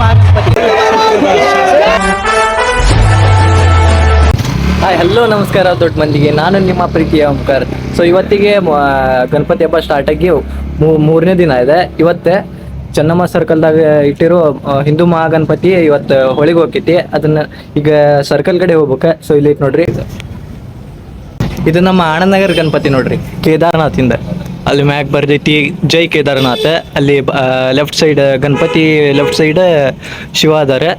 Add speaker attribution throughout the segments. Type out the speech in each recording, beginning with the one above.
Speaker 1: Mahaganapati. Hi, hello, ನಮಸ್ಕಾರ ದೊಡ್ಡ ಮಂದಿಗೆ. ನಾನು ನಿಮ್ಮ ಪ್ರೀತಿಯ ಓಂಕಾರ. ಸೊ ಇವತ್ತಿಗೆ ಗಣಪತಿ ಹಬ್ಬ ಸ್ಟಾರ್ಟ್ ಆಗಿ ಮೂರನೇ ದಿನ ಇದೆ. ಇವತ್ತೇ ಚೆನ್ನಮ್ಮ ಸರ್ಕಲ್ದಾಗ ಇಟ್ಟಿರೋ ಹಿಂದೂ ಮಹಾಗಣಪತಿ ಇವತ್ತು ಹೊಳಿಗೆ ಹೋಗ್ತೈತಿ. ಅದನ್ನ ಈಗ ಸರ್ಕಲ್ ಕಡೆ ಹೋಗ್ಬೇಕ. ಸೊ ಇಲ್ಲಿ ನೋಡ್ರಿ, ಇದು ನಮ್ಮ ಆನಂದನಗರ ಗಣಪತಿ ನೋಡ್ರಿ, ಕೇದಾರ್ನಾಥಿಂದ. ಅಲ್ಲಿ ಮ್ಯಾಗ್ ಬರ್ದೈತಿ ಜೈ ಕೇದಾರ್ನಾಥ್. ಅಲ್ಲಿ left side Ganapati, left side Shiva ಅದಾರೆ.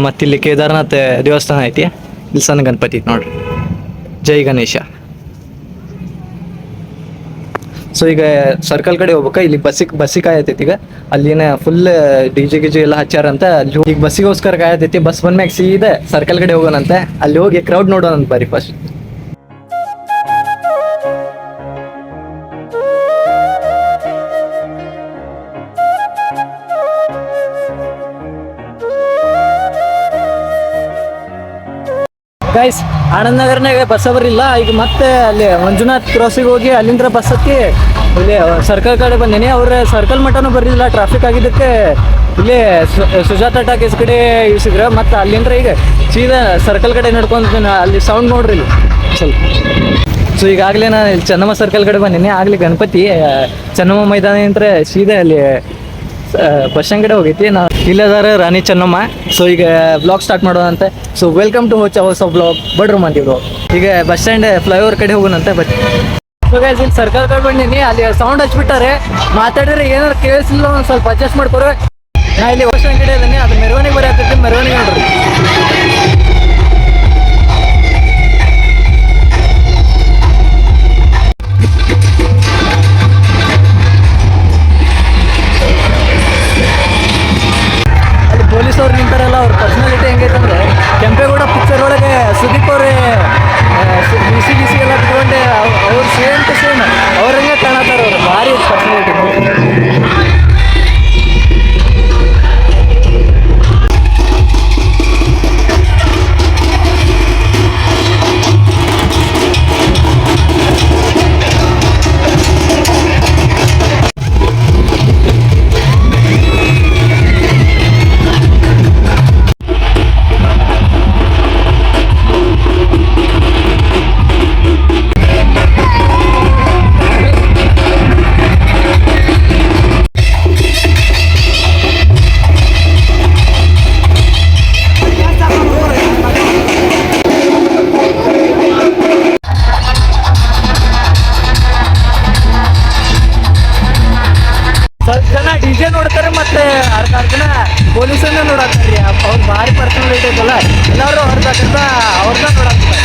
Speaker 1: ಮತ್ತಿಲ್ಲಿ ಕೇದಾರ್ನಾಥ್ ದೇವಸ್ಥಾನ ಐತಿ. ಇಲ್ಲಿ ಸಣ್ಣ ಗಣಪತಿ ನೋಡ್ರಿ, ಜೈ ಗಣೇಶ. ಸೊ ಈಗ ಸರ್ಕಲ್ ಕಡೆ ಹೋಗ್ಬೇಕ. ಇಲ್ಲಿ ಬಸ್ಸಿಗೆ ಕಾಯತೈತಿ. ಈಗ ಅಲ್ಲಿನ ಫುಲ್ ಡಿಜೆ ಗಿಜೆ ಎಲ್ಲ ಹಚ್ಚಾರ ಅಂತ. ಅಲ್ಲಿ ಈಗ ಬಸ್ಸಿಗೋಸ್ಕರ ಕಾಯತೈತಿ. ಬಸ್ ಬಂದ್ಮ್ಯಾಗ ಸೀದಾ ಸರ್ಕಲ್ ಕಡೆ ಹೋಗೋಣಂತೆ. ಅಲ್ಲಿ ಹೋಗಿ ಕ್ರೌಡ್ ನೋಡೋಣಂತ ಬರ್ರಿ ಫಸ್ಟ್. ಗೈಸ್, ಆನಂದನಗರ್ನಾಗ ಬಸ್ ಬರಿಲ್ಲ. ಈಗ ಮತ್ತೆ ಅಲ್ಲಿ ಮಂಜುನಾಥ್ ಕ್ರಾಸಿಗೆ ಹೋಗಿ ಅಲ್ಲಿಂದ ಬಸ್ ಹತ್ತಿ ಇಲ್ಲಿ ಸರ್ಕಲ್ ಕಡೆ ಬಂದೇನಿ. ಅವ್ರ ಸರ್ಕಲ್ ಮಟ್ಟನೂ ಬರಲಿಲ್ಲ, ಟ್ರಾಫಿಕ್ ಆಗಿದ್ದಕ್ಕೆ ಇಲ್ಲಿ ಸುಜಾತ ಟಾಕೀಸ್ ಕಡೆ ಇಳಿಸಿದ್ರು. ಮತ್ತು ಅಲ್ಲಿಂದ ಈಗ ಸೀದಾ ಸರ್ಕಲ್ ಕಡೆ ನಡ್ಕೊಂತೀನಿ. ಅಲ್ಲಿ ಸೌಂಡ್ ನೋಡ್ರಿ ಇಲ್ಲಿ ಸ್ವಲ್ಪ. ಸೊ ಈಗಾಗಲೇ ನಾನು ಇಲ್ಲಿ ಚೆನ್ನಮ್ಮ ಸರ್ಕಲ್ ಕಡೆ ಬಂದೀನಿ. ಆಗಲಿ ಗಣಪತಿ ಚೆನ್ನಮ್ಮ ಮೈದಾನ ಅಂತ ಸೀದಾ ಅಲ್ಲಿ ಬಸ್ ಸ್ಟ್ಯಾಂಡ್ ಕಡೆ ಹೋಗೈತಿ. ನಾವು ಇಲ್ಲದಾರ ರಾಣಿ ಚೆನ್ನಮ್ಮ. ಸೊ ಈಗ ಬ್ಲಾಗ್ ಸ್ಟಾರ್ಟ್ ಮಾಡೋದಂತೆ. ಸೊ ವೆಲ್ಕಮ್ ಟು ಹೊಸ ಬ್ಲಾಗ್ ಬಡ್ರು ಮಂದಿ ಬ್ಲಾಗ್. ಈಗ ಬಸ್ ಸ್ಟ್ಯಾಂಡ್ ಫ್ಲೈಓವರ್ ಕಡೆ ಹೋಗೋಣಂತೆ ಬನ್ನಿ. ಸೊ ಗೈಸ್, ಇಲ್ಲಿ ಸರ್ಕಲ್ ಕಡೆ ಬಂದೀನಿ. ಅಲ್ಲಿ ಸೌಂಡ್ ಹಚ್ಬಿಟ್ಟಾರೆ. ಮಾತಾಡಿದ್ರೆ ಏನಾರು ಕೇಳಿಸಿಲ್ಲ, ಒಂದು ಸ್ವಲ್ಪ ಅಡ್ಜಸ್ಟ್ ಮಾಡ್ಕೊರೆ. ನಾ ಇಲ್ಲಿ ಬಸ್ ಸ್ಟ್ಯಾಂಡ್ ಕಡೆ ಇದ್ದೀನಿ. ಅದು ಮೆರವಣಿಗೆ ಬರೀ ಮೆರವಣಿಗೆ ನೋಡ್ರಿ. ಪೊಲೀಸ್ ಅವ್ರು ನಿಂತಾರಲ್ಲ, ಅವ್ರ ಪರ್ಸನಾಲಿಟಿ ಹೆಂಗೈತಂದ್ರೆ, ಕೆಂಪೇಗೌಡ ಪಿಕ್ಚರ್ ಒಳಗೆ ಸುದೀಪ್ ಅವ್ರೆ ಬಿಸಿ ಎಲ್ಲ ಬಿಟ್ಕೊಂಡೆ ಅವ್ರು ಸೇಮ್ ಟು ಸೇಮ್ ಅವ್ರಂಗೆ ಕಾಣತ್ತಾರ. ಅವ್ರು ಭಾರಿ ಪರ್ಸನಾಲಿಟಿ. ಸ್ವಲ್ಪ ಜನ ಡಿಜೆ ನೋಡ್ತಾರೆ, ಮತ್ತೆ ಅರ್ಧ ಜನ ಪೊಲೀಸನ್ನ ನೋಡತ್ತಾರೆ. ಅವ್ರು ಭಾರಿ ಪರ್ಸನಾಲಿಟಿ ಐತಲ್ಲ, ಎಲ್ಲರೂ ಅವ್ರನ್ನ ನೋಡತ್ತಾರೆ.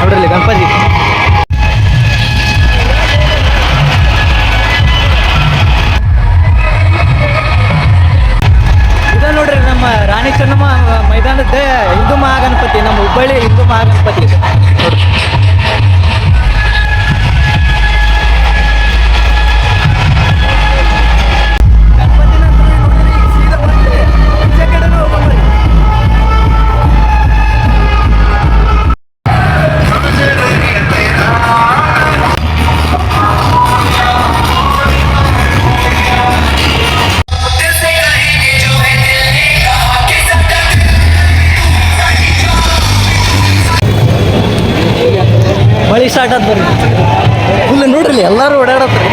Speaker 1: ನೋಡ್ರಿ ಗಣಪತಿ. ಇದ ನೋಡ್ರಿ ನಮ್ಮ ರಾಣಿ ಚೆನ್ನಮ್ಮ ಮೈದಾನದ ಹಿಂದೂ ಮಹಾಗಣಪತಿ, ನಮ್ಮ ಹುಬ್ಬಳ್ಳಿ ಹಿಂದೂ ಮಹಾಗಣಪತಿ ನೋಡ್ರಿ. ಮಳಿ ಸ್ಟಾರ್ಟ್ ಆದ್ ಬರ್ರಿ, ಫುಲ್ ನೋಡ್ರಿ ಎಲ್ಲರೂ ಓಡಾಡತ್ತಾರೆ.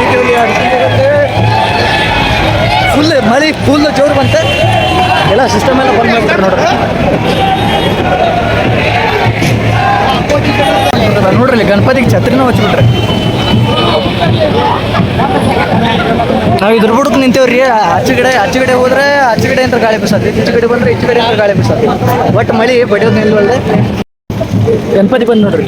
Speaker 1: ಫುಲ್ ಮಳಿ ಫುಲ್ ಜೋರು ಬಂತೆ, ಎಲ್ಲ ಸಿಸ್ಟಮ್ ಎಲ್ಲ ಬಂದ್ ಮಾಡ್ಬಿಟ್ರೆ ನೋಡ್ರಿ ಗಣಪತಿಗೆ ಛತ್ರಿನ ಹಚ್ಬಿಟ್ರೆ. ನಾವು ಇದ್ರ ಬುಡಕ್ ನಿಂತೇವ್ರಿ. ಆಚೆಗಡೆ ಹೋದ್ರೆ ಆಚೆಗಡೆ ಅಂತ ಗಾಳಿ ಬಿಸಾತಿ, ಈಚೆಗಡೆ ಬಂದ್ರೆ ಈಚೆಗಡೆ ಅಂತ ಗಾಳಿ ಬಿಸಾತಿ. ಒಟ್ಟು ಮಳಿ ಬಡಿಯೋದು ನಿಲ್ವಲ್ದೆ. ಗಣಪತಿ ಬಂದ್ ನೋಡ್ರಿ.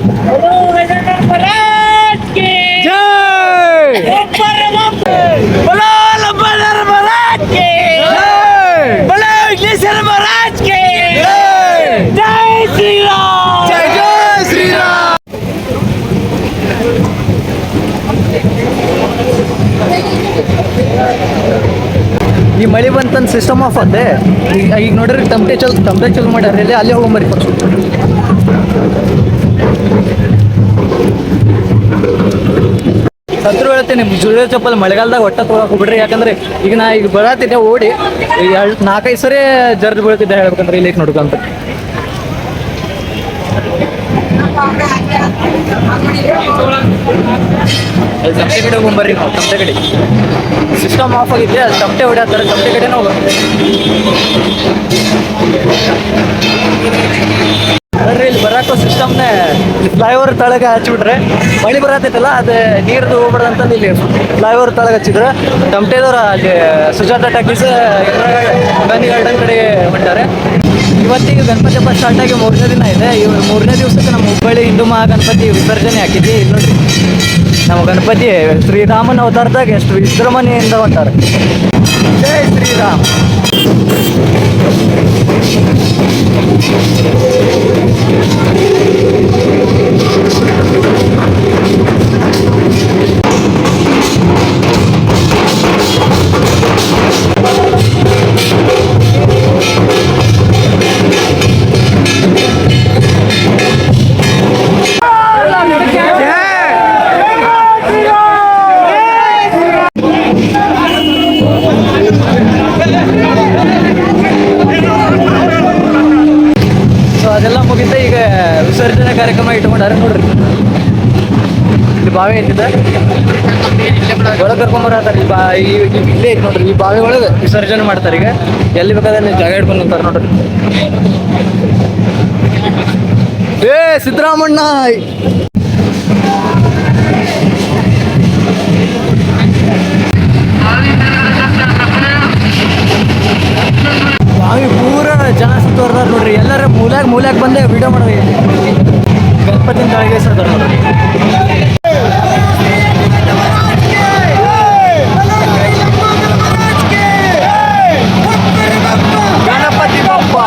Speaker 1: ಈ ಮಳಿ ಬಂತಂದ್ ಸಿಸ್ಟಮ್ ಆಫ್ ಅದೇ. ಈಗ ನೋಡ್ರಿ ತಮಟೆ ಚಲ್ ಮಾಡ್ಯಾರ. ಇಲ್ಲಿ ಅಲ್ಲೇ ಹೋಗ್ಬರ್ರಿ. ಸತ್ರು ಹೇಳ್ತೀನಿ, ಜುಳಿಯೋ ಚಪ್ಪಲ್ ಮಳೆಗಾಲದಾಗ ಒಟ್ಟ ತೊಗೊಳಕ್ ಹೋಗ್ಬಿಡ್ರಿ. ಯಾಕಂದ್ರೆ ಈಗ ನಾ ಈಗ ಬರತ್ತಿದ್ದೆ ಓಡಿ 4-5 ಸರಿ ಜರ್ದ್ ಬೀಳ್ತಿದ್ದೆ ಹೇಳ್ಬೇಕಂದ್ರೆ ಇಲ್ಲಿ ನೋಡ್ಕೊಂತ. ಅಲ್ಲಿ ತಮಟೆ ಕಡೆ ಹೋಗ್ಬರ್ರಿ. ನಾವು ತಮಟೆ ಕಡೆ ಸಿಸ್ಟಮ್ ಆಫ್ ಆಗಿದ್ದೆ, ಅಲ್ಲಿ ತಮಟೆ ಹೊಡ್ಯಾತಾರೆ. ತಮಟೆ ಕಡೆನೇ ಹೋಗ್ಬರ್ರಿ. ನೋಡ್ರಿ ಇಲ್ಲಿ ಬರಾಕೋ ಸಿಸ್ಟಮ್ನೇ ಫ್ಲೈಓವರ್ ತಳಗ ಹಚ್ಬಿಟ್ರೆ ಮಳಿ ಬರತೈತಲ್ಲ, ಅದು ನೀರ್ದು ಹೋಗ್ಬಿಡ್ದಂತಂದು ಇಲ್ಲಿ ಫ್ಲೈಓವರ್ ತಳಗ ಹಚ್ಚಿದ್ರೆ ತಮಟೆದವ್ರ ಅಲ್ಲಿ ಸುಜಾತ ಟಾಕೀಸ್ ಗಾಂಧಿ ಗಾರ್ಡನ್ ಕಡೆ ಹೊಂಟಾರೆ. ಇವತ್ತಿಗೆ ಗಣಪತಿ ಹಬ್ಬ ಸ್ಟಾರ್ಟ್ ಆಗಿ 3ನೇ ದಿನ ಇದೆ. 3ನೇ ದಿವಸಕ್ಕೆ ನಮ್ಮ ಹುಬ್ಬಳ್ಳಿ ಹಿಂದೂ ಮಹಾಗಣಪತಿ ವಿಸರ್ಜನೆ ಹಾಕಿದ್ವಿ. ಇಲ್ಲಿ ನೋಡ್ರಿ ನಮ್ಮ ಗಣಪತಿ ಶ್ರೀರಾಮನ ಅವತಾರದಾಗ ಎಷ್ಟು ವಿಜೃಂಭಣೆಯಿಂದ ಹೊಂಟಾರೆ. ಜೈ ಶ್ರೀರಾಮ್. ಅದೆಲ್ಲ ಮುಗಿತ. ಈಗ ವಿಸರ್ಜನೆ ಕಾರ್ಯಕ್ರಮ ಇಟ್ಕೊಂಡಾರೆ ನೋಡ್ರಿ. ಇಲ್ಲಿ ಬಾವಿ ಐತಿದೆ, ಒಳಗೆ ಕರ್ಕೊಂಬರತ್ತಾರೆ. ಇಲ್ಲೇ ಐತಿ ನೋಡ್ರಿ, ಈ ಬಾವಿ ಒಳಗೆ ವಿಸರ್ಜನೆ ಮಾಡ್ತಾರೆ. ಈಗ ಎಲ್ಲಿ ಬೇಕಾದ್ರೆ ಜಾಗ ಹಿಡ್ಕೊಂಡು ನಿಂತಾರೆ ನೋಡ್ರಿ. ಸಿದ್ದರಾಮಣ್ಣ ಬಾವಿ ಪೂರ ಜನ ಸುತ್ತೋರ್ದಾರ ನೋಡ್ರಿ. ಎಲ್ಲರ ಮೂಲ್ಯಾಗ ಬಂದೆ ವಿಡಿಯೋ ಮಾಡೋದು. ಗಣಪತಿನ ತಳಗೆ ಸದ ನೋಡ್ರಿ. ಗಣಪತಿ ಬಪ್ಪ.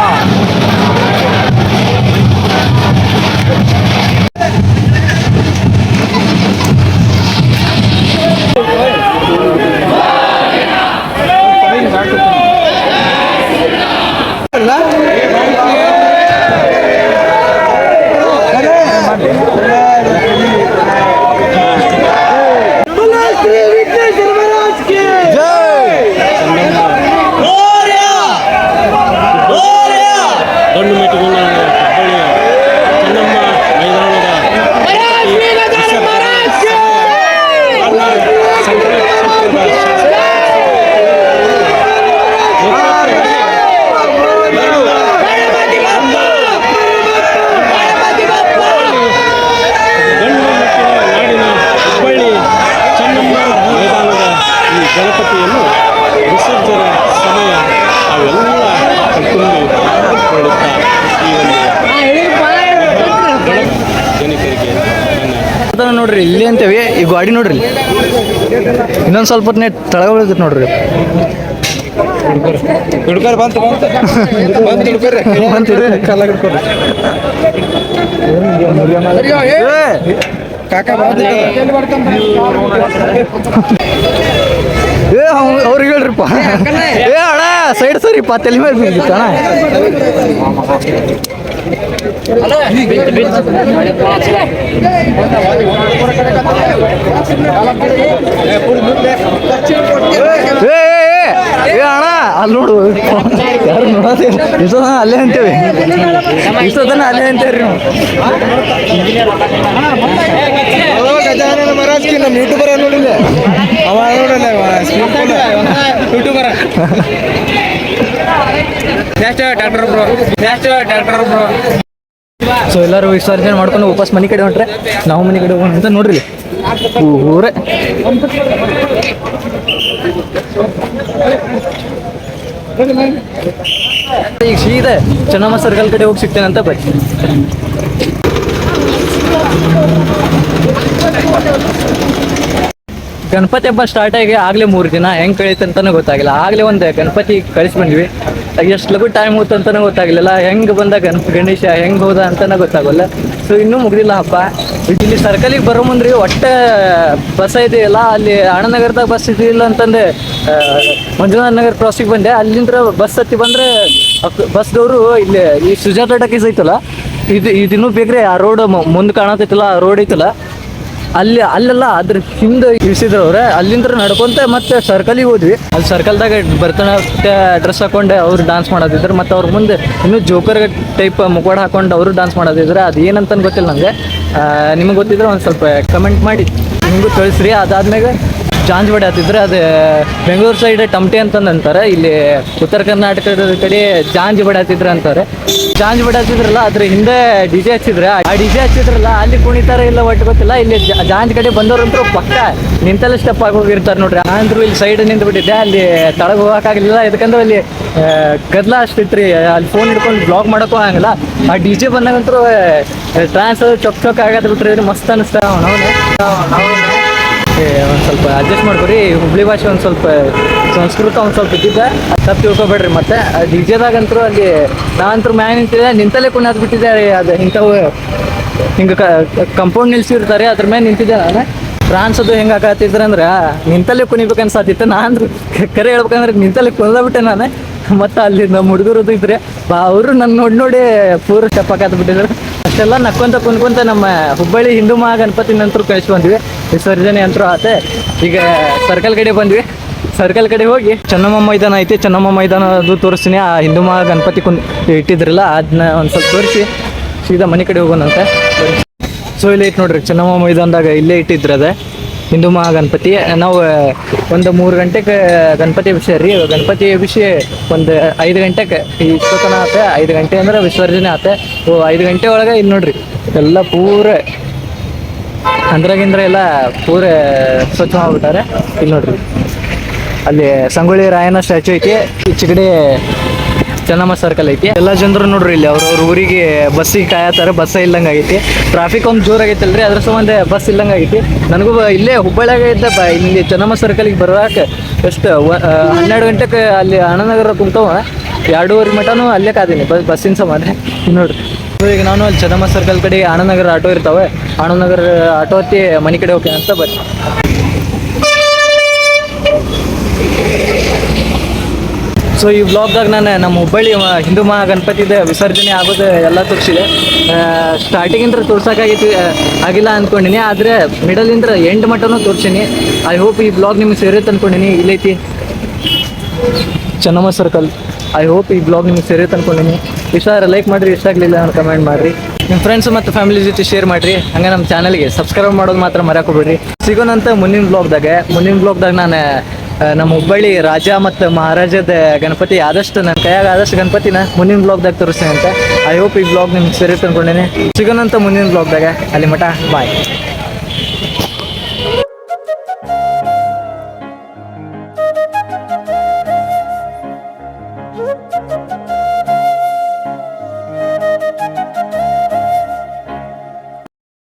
Speaker 1: ತನ ನೋಡ್ರಿ ಇಲ್ಲಿ ಅಂತೇವಿ ಈ ಗಾಡಿ ನೋಡ್ರಿ ಇನ್ನೊಂದು ಸ್ವಲ್ಪ ಹೊತ್ತಿನ ತಳಗ ಉಳಿದೈತೆ ನೋಡ್ರಿ
Speaker 2: ಹಿಡ್ಕೊರಿ ಬಂತು ಕಾಕ
Speaker 1: ಅವ್ರಿಗೆ ಹೇಳ್ರಿಪ್ಪ ಅಣ್ಣ ಸೈಡ್ ಸರಿಪ್ಪ ತಲೆ ಮೇಲೆ ಬಿದ್ದಿತ್ತು ಅಣ್ಣ ಅಣ್ಣ ಅಲ್ಲಿ ನೋಡು ಯಾರು ನೋಡೋದಿಲ್ಲ ಇಷ್ಟೊತ್ತ ಅಲ್ಲೇ ಅಂತೇವಿ ಇಷ್ಟೊತ್ತನ ಅಲ್ಲೇ ಅಂತೇವ್ರಿ
Speaker 2: ಗಜಾನನ ಮಹಾರಾಜ್ಗೆ ನಮ್ಮ ಯೂಟ್ಯೂಬರ್ ನೋಡಿಲ್ಲ ಅವ ನೋಡಲ್ಲ ಯೂಟ್ಯೂಬರ್ ಡಾಕ್ಟರ್ ಬ್ರೋ
Speaker 1: ಸೊ ಎಲ್ಲರೂ ವಿಸರ್ಜನೆ ಮಾಡ್ಕೊಂಡು ವಾಪಸ್ ಮನೆ ಕಡೆ ಹೊಂಟ್ರೆ ನಾವು ಮನೆ ಕಡೆ ಹೋಗೋಣ ಅಂತ ನೋಡ್ರಿ ಊರೇ ಈಗ ಸೀದಾ ಚೆನ್ನಮ್ಮ ಸರ್ಕಲ್ ಕಡೆ ಹೋಗಿ ಸಿಗ್ತೇನೆ ಅಂತ ಬನ್ನಿ. ಗಣಪತಿ ಹಬ್ಬ ಸ್ಟಾರ್ಟ್ ಆಗಿ ಆಗಲೇ 3 ದಿನ ಹೆಂಗೆ ಕಳೀತು ಅಂತಲೂ ಗೊತ್ತಾಗಿಲ್ಲ. ಆಗಲೇ ಒಂದು ಗಣಪತಿ ಕಳಿಸಿ ಬಂದ್ವಿ, ಎಷ್ಟು ಲಘು ಟೈಮ್ ಹೋಯ್ತು ಅಂತಲೂ ಗೊತ್ತಾಗಲಿಲ್ಲ. ಹೆಂಗೆ ಬಂದ ಗಣೇಶ ಹೆಂಗೆ ಹೋದ ಅಂತಲೂ ಗೊತ್ತಾಗಲ್ಲ. ಸೊ ಇನ್ನೂ ಮುಗ್ದಿಲ್ಲ ಹಬ್ಬ. ಇಲ್ಲಿ ಸರ್ಕಲಿಗೆ ಬರೋ ಮುಂದ್ರಿ ಒಟ್ಟು ಬಸ್ ಇದೆಯಲ್ಲ, ಅಲ್ಲಿ ಆನಂದನಗರದಾಗ ಬಸ್ ಇದ್ದಿಲ್ಲ ಅಂತಂದೆ ಮಂಜುನಾಥ್ ನಗರ್ ಕ್ರಾಸಿಗೆ ಬಂದೆ. ಅಲ್ಲಿಂದ ಬಸ್ ಹತ್ತಿ ಬಂದರೆ ಬಸ್ದವರು ಇಲ್ಲಿ ಈ ಸುಜಾತ ಟಾಕೀಸ್ ಐತಲ್ಲ, ಇನ್ನೂ ಬೇಕ್ರಿ ಆ ರೋಡ್ ಮುಂದೆ ಕಾಣತೈತಲ್ಲ, ಆ ರೋಡ್ ಐತಲ್ಲ ಅಲ್ಲೆಲ್ಲ ಅದ್ರ ಹಿಂದೆ ಇಳಿಸಿದ್ರು ಅವ್ರೆ. ಅಲ್ಲಿಂದ ನಡ್ಕೊಂತ ಮತ್ತೆ ಸರ್ಕಲಿಗೆ ಹೋದ್ವಿ. ಅಲ್ಲಿ ಸರ್ಕಲ್ದಾಗ ಭರತನಾಟ್ಯ ಡ್ರೆಸ್ ಹಾಕೊಂಡು ಅವ್ರು ಡಾನ್ಸ್ ಮಾಡೋದಿದ್ರು. ಮತ್ತು ಅವ್ರ ಮುಂದೆ ಇನ್ನೂ ಜೋಕರ್ ಟೈಪ್ ಮುಖವಾಡ ಹಾಕೊಂಡು ಅವರು ಡಾನ್ಸ್ ಮಾಡೋದಿದ್ರೆ. ಅದು ಏನಂತ ಗೊತ್ತಿಲ್ಲ ನನಗೆ, ನಿಮಗೆ ಗೊತ್ತಿದ್ರೆ ಒಂದು ಸ್ವಲ್ಪ ಕಮೆಂಟ್ ಮಾಡಿ ನಿಮಗೂ ತಿಳಿಸ್ರಿ. ಅದಾದ್ಮೇಲೆ ಜಾಂಜ್ವಾಡಿ ಹತ್ತಿದ್ರೆ ಅದು ಬೆಂಗಳೂರು ಸೈಡ್ ಟಮಟೆ ಅಂತಂದು ಅಂತಾರೆ, ಇಲ್ಲಿ ಉತ್ತರ ಕರ್ನಾಟಕದ ಕಡೆ ಜಾಂಜ್ವಾಡಿ ಹತ್ತಿದ್ರೆ ಅಂತಾರೆ. ಜಾಂಜ್ವಾಡಿ ಹತ್ತಿದ್ರಲ್ಲ ಅದ್ರ ಹಿಂದೆ ಡಿಜೆ ಹಚ್ಚಿದ್ರೆ, ಆ ಡಿಜೆ ಹಚ್ಚಿದ್ರಲ್ಲ ಅಲ್ಲಿ ಕುಣಿತಾರ ಇಲ್ಲ ಒಟ್ಟು ಗೊತ್ತಿಲ್ಲ. ಇಲ್ಲಿ ಜಾಂಜ್ ಕಡೆ ಬಂದವ್ರಂತೂ ಪಕ್ಕ ನಿಂತಲ್ಲಿ ಸ್ಟೆಪ್ ಆಗಿ ಹೋಗಿರ್ತಾರೆ ನೋಡ್ರಿ. ನಾನಂತರೂ ಇಲ್ಲಿ ಸೈಡ್ ನಿಂತು ಬಿಟ್ಟಿದ್ದೆ, ಅಲ್ಲಿ ತಳಗ ಹೋಗೋಕ್ಕಾಗಲಿಲ್ಲ. ಯಾಕಂದ್ರೆ ಅಲ್ಲಿ ಗದ್ದಲ ಅಷ್ಟಿತ್ರಿ, ಅಲ್ಲಿ ಫೋನ್ ಹಿಡ್ಕೊಂಡು ಬ್ಲಾಗ್ ಮಾಡೋಕ್ಕೂ ಆಗಲ್ಲ. ಆ ಡಿ ಜೆ ಬಂದಾಗಂತೂ ಟ್ರಾನ್ಸ್ ಚೊಕ್ ಆಗತ್ತೆ ಬಿಟ್ರಿ, ಮಸ್ತ್ ಅನಿಸ್ತಾ ಒಂದು ಸ್ವಲ್ಪ ಅಡ್ಜಸ್ಟ್ ಮಾಡ್ಕೊರಿ. ಹುಬ್ಳಿ ಭಾಷೆ ಒಂದು ಸ್ವಲ್ಪ ಸಂಸ್ಕೃತ ಒಂದು ಸ್ವಲ್ಪ ಇದ್ದಿದ್ದೆ, ತಪ್ಪು ತಿಳ್ಕೊಬೇಡ್ರಿ. ಮತ್ತೆ ಡಿ ಜೆದಾಗಂತರೂ ಅಲ್ಲಿ ನಾನಂತರೂ ಮ್ಯಾಗ ನಿಂತಿದ್ದೆ, ನಿಂತಲ್ಲೇ ಕುಣಿದು ಬಿಟ್ಟಿದ್ದೆ. ಅದು ಇಂಥವು ಹಿಂಗೆ ಕಂಪೌಂಡ್ ನಿಲ್ಸಿರ್ತಾರೆ, ಅದ್ರ ಮೇಲೆ ನಿಂತಿದ್ದೆ ನಾನು. ಟ್ರಾನ್ಸ್ ಅದು ಹೆಂಗೆ ಹಾಕತ್ತಿದ್ರೆ ಅಂದ್ರೆ ನಿಂತಲ್ಲೇ ಕುಣಿಬೇಕು ಅನ್ಸಾತಿತ್ತು. ನಾನು ಕರೆ ಹೇಳ್ಬೇಕಂದ್ರೆ ನಿಂತಲ್ಲೇ ಕುಣಿದ್ಬಿಟ್ಟೆ ನಾನು. ಮತ್ತು ಅಲ್ಲಿ ನಮ್ಮ ಹುಡುಗರದು ಇದ್ರೆ ಅವರು ನನ್ನ ನೋಡಿ ಪೂರ ಸ್ಟೆಪ್ ಹಾಕತ್ ಬಿಟ್ಟಿದ್ರು. ಅಷ್ಟೆಲ್ಲ ನಕ್ಕೊಂತ ಕುಣ್ಕೊಂತ ನಮ್ಮ ಹುಬ್ಬಳ್ಳಿ ಹಿಂದೂ ಮಹಾಗಣಪತಿ ನಂತರ ಕಳಿಸಿ ಬಂದ್ವಿ. ವಿಸರ್ಜನೆ ಅಂತರೂ ಆತೆ. ಈಗ ಸರ್ಕಲ್ ಕಡೆ ಬಂದ್ವಿ. ಸರ್ಕಲ್ ಕಡೆ ಹೋಗಿ ಚೆನ್ನಮ್ಮ ಮೈದಾನ ಐತಿ, ಚೆನ್ನಮ್ಮ ಮೈದಾನ ಅದು ತೋರಿಸ್ತೀನಿ. ಆ ಹಿಂದೂ ಮಹಾಗಣಪತಿ ಇಟ್ಟಿದ್ರಲ್ಲ ಅದನ್ನ ಒಂದು ಸ್ವಲ್ಪ ತೋರಿಸಿ ಸೀದಾ ಮನೆ ಕಡೆ ಹೋಗೋಣಂತೆ. ಸೊ ಇಲ್ಲಿ ಐತೆ ನೋಡ್ರಿ ಚೆನ್ನಮ್ಮ ಮೈದಾನದಾಗ, ಇಲ್ಲೇ ಇಟ್ಟಿದ್ರು ಅದೇ ಹಿಂದೂ ಮಹಾಗಣಪತಿ. ನಾವು ಒಂದು 3 ಗಂಟೆಗೆ ಗಣಪತಿ ಎಬ್ಸ್ಯಾರ ರೀ. ಗಣಪತಿ ಎಬ್ಬಿಸಿ ಒಂದು 5 ಗಂಟೆಗೆ ಇಷ್ಟೊತ್ತನ ಆತೆ. 5 ಗಂಟೆ ಅಂದ್ರೆ ವಿಸರ್ಜನೆ ಆತೆ. 5 ಗಂಟೆ ಒಳಗೆ ಇಲ್ಲಿ ನೋಡ್ರಿ ಎಲ್ಲ ಪೂರ ಅಂದ್ರಾಗಿಂದ್ರ ಎಲ್ಲ ಪೂರ ಸ್ವಚ್ಛ ಮಾಡ್ಬಿಟ್ಟಾರೆ. ಇಲ್ಲಿ ನೋಡ್ರಿ ಅಲ್ಲಿ ಸಂಗೊಳ್ಳಿ ರಾಯಣ್ಣ ಸ್ಟ್ಯಾಚು ಐತಿ, ಈಚೆ ಕಡೆ ಚೆನ್ನಮ್ಮ ಸರ್ಕಲ್ ಐತಿ. ಎಲ್ಲ ಜನರು ನೋಡ್ರಿ ಇಲ್ಲಿ ಅವ್ರವ್ರ ಊರಿಗೆ ಬಸ್ಸಿಗೆ ಕಾಯತ್ತಾರೆ. ಬಸ್ ಇಲ್ಲಂಗೆ ಆಗೈತಿ. ಟ್ರಾಫಿಕ್ ಒಂದು ಜೋರ್ ಆಗೈತಲ್ರಿ, ಅದ್ರ ಸಂಬಂಧ ಬಸ್ ಇಲ್ಲಂಗೆ ಆಗೈತಿ. ನನಗೂ ಇಲ್ಲೇ ಹುಬ್ಬಳ್ಳಿಯಾಗ ಇದ್ದ ಇಲ್ಲಿ ಚೆನ್ನಮ್ಮ ಸರ್ಕಲ್ಗೆ ಬರೋಕೆ ಎಷ್ಟು 12 ಗಂಟೆಗೆ ಅಲ್ಲಿ ಆನಂದನಗರ ಕುಂತವ 2:30 ಮಟನೂ ಅಲ್ಲೇ ಕಾದೀನಿ ಬಸ್ಸಿನ ಸಂಬಂಧ. ನೋಡ್ರಿ ಈಗ ನಾನು ಅಲ್ಲಿ ಚೆನ್ನಮ್ಮ ಸರ್ಕಲ್ ಕಡೆ ಆನಂದನಗರ ಆಟೋ ಇರ್ತಾವೆ, ಆನಂದನಗರ ಆಟೋ ಹತ್ತಿ ಮನೆ ಕಡೆ ಹೋಗ್ತೀನಿ ಅಂತ ಬರ್ರಿ. ಸೊ ಈ ವ್ಲಾಗ್ದಾಗ ನಾನು ನಮ್ಮ ಹುಬ್ಬಳ್ಳಿ ಹಿಂದೂ ಮಹಾಗಣಪತಿದ ವಿಸರ್ಜನೆ ಆಗೋದು ಎಲ್ಲ ತೋರಿಸಿದೆ. ಸ್ಟಾರ್ಟಿಂಗಿಂದ ತೋರ್ಸೋಕ್ಕಾಗೈತಿ ಆಗಿಲ್ಲ ಅಂದ್ಕೊಂಡಿನಿ, ಆದರೆ ಮಿಡಲಿಂದ ಎಂಡ್ ಮಟ್ಟನೂ ತೋರಿಸೀನಿ. ಐ ಹೋಪ್ ಈ ಬ್ಲಾಗ್ ನಿಮ್ಗೆ ಸೇರುತ್ತೆ ಅಂದ್ಕೊಂಡಿನಿ. ಇಲ್ಲೈತಿ ಚೆನ್ನಮ್ಮ ಸರ್ಕಲ್. ಐ ಹೋಪ್ ಈ ಬ್ಲಾಗ್ ನಿಮ್ಗೆ ಸೇರುತ್ತೆ ಅಂದ್ಕೊಂಡಿನಿ. ಇಷ್ಟ ಲೈಕ್ ಮಾಡಿರಿ, ಇಷ್ಟ ಆಗಲಿಲ್ಲ ಅಂತ ಕಮೆಂಟ್ ಮಾಡಿರಿ. ನಿಮ್ಮ ಫ್ರೆಂಡ್ಸ್ ಮತ್ತು ಫ್ಯಾಮಿಲಿ ಜೊತೆ ಶೇರ್ ಮಾಡಿರಿ. ಹಂಗೆ ನಮ್ಮ ಚಾನಲ್ಗೆ ಸಬ್ಸ್ಕ್ರೈಬ್ ಮಾಡೋದು ಮಾತ್ರ ಮರ್ಯಾಕೋಬೇಡ್ರಿ. ಸಿಗೋಣಂತ ಮುಂದಿನ ಬ್ಲಾಗ್ದಾಗ ನಾನು ನಮ್ಮ ಹುಬ್ಬಳ್ಳಿ ರಾಜ ಮತ್ತು ಮಹಾರಾಜದ ಗಣಪತಿ ಆದಷ್ಟು ನನ್ನ ಕೈಯಾಗ ಆದಷ್ಟು ಗಣಪತಿನ ಮುಂದಿನ ಬ್ಲಾಗ್ದಾಗ ತೋರಿಸ್ತೀನಿ ಅಂತ. ಐ ಹೋಪ್ ಈ ಬ್ಲಾಗ್ ನಿಮ್ಗೆ ಸೇರುತ್ತೆ ಅಂದ್ಕೊಂಡೇನೆ. ಸಿಗೋಣಂತ ಮುಂದಿನ ಬ್ಲಾಗ್ದಾಗ. ಅಲ್ಲಿ ಮಟ ಬಾಯ್.